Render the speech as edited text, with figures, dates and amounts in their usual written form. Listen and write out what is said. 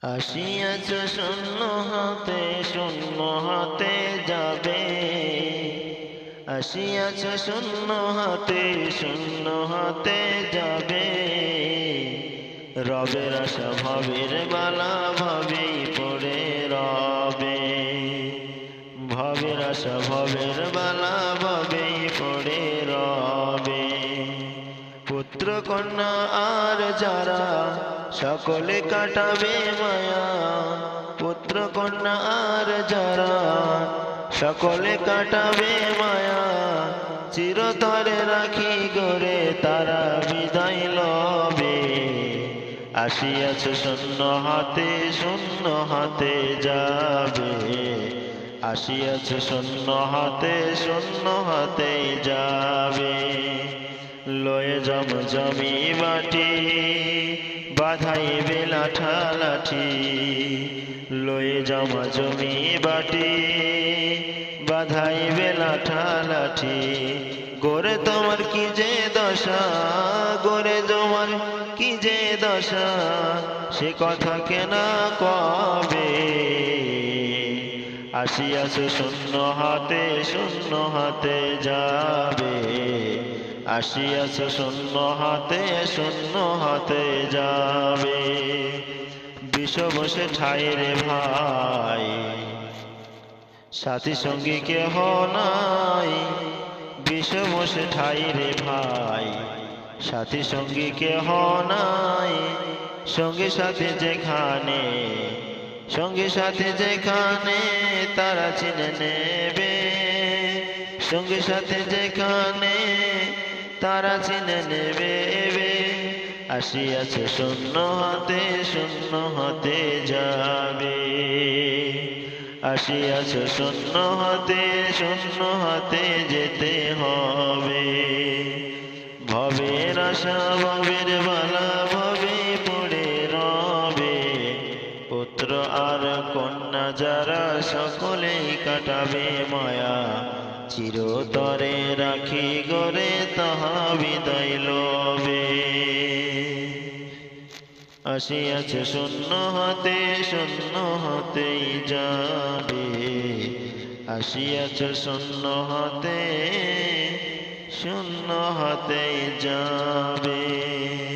আসিয়াছ শূন্য হাতে যাবে। আসিয়াছ শূন্য হাতে যাবে। রবের আশা ভবের বালা ভবেই পড়ে রবে। ভবের আশা ভবের বালা ভবেই পড়ে রবে। পুত্র কন্যা আর যারা সকলে কাটাবে মায়া। পুত্র কন্যা আর যারা সকলে কাটাবে মায়া। চিরতরে রাখি গড়ে তারা বিদায় লবে। আসিয়াছ শূন্য হাতে যাবে। আসিয়াছ শূন্য হাতে যাবে। লয়ে জমজমি বাটি বাধাইবে লাঠালাঠি। লয়ে জমজমি বাটি বাধাইবে লাঠালাঠি। গোরে তোমার কি যে দশা, গোরে তোমার কি যে দশা, সে কথা কেনা কবে। আসিয়াছ শূন্য হাতে যাবে। আসিয়াছ শূন্য হাতে যাবে। বিষম সে ঠাই রে ভাই, সাথী সঙ্গী কেহ নাই। বিষম সে ঠাই রে ভাই, সাথী সঙ্গী কেহ নাই। সঙ্গী সাথে যেখানে, সঙ্গী সাথে যেখানে তারা চিনে নেবে। সঙ্গী সাথে যেখানে তারা চিনে নেবে। আসিয়াছ শূন্য হাতে যাবে। আসিয়াছ শূন্য হাতে যেতে হবে। ভবের আশা ভবের বালা ভবে পড়ে রবে। পুত্র আর কন্যা যারা সকলেই কাটাবে মায়া। চিরতরে রাখি গড়ে তাহা বিদায় লবে। আসিয়াছ শূন্য হাতেই যাবে। আসিয়াছ শূন্য হাতেই যাবে।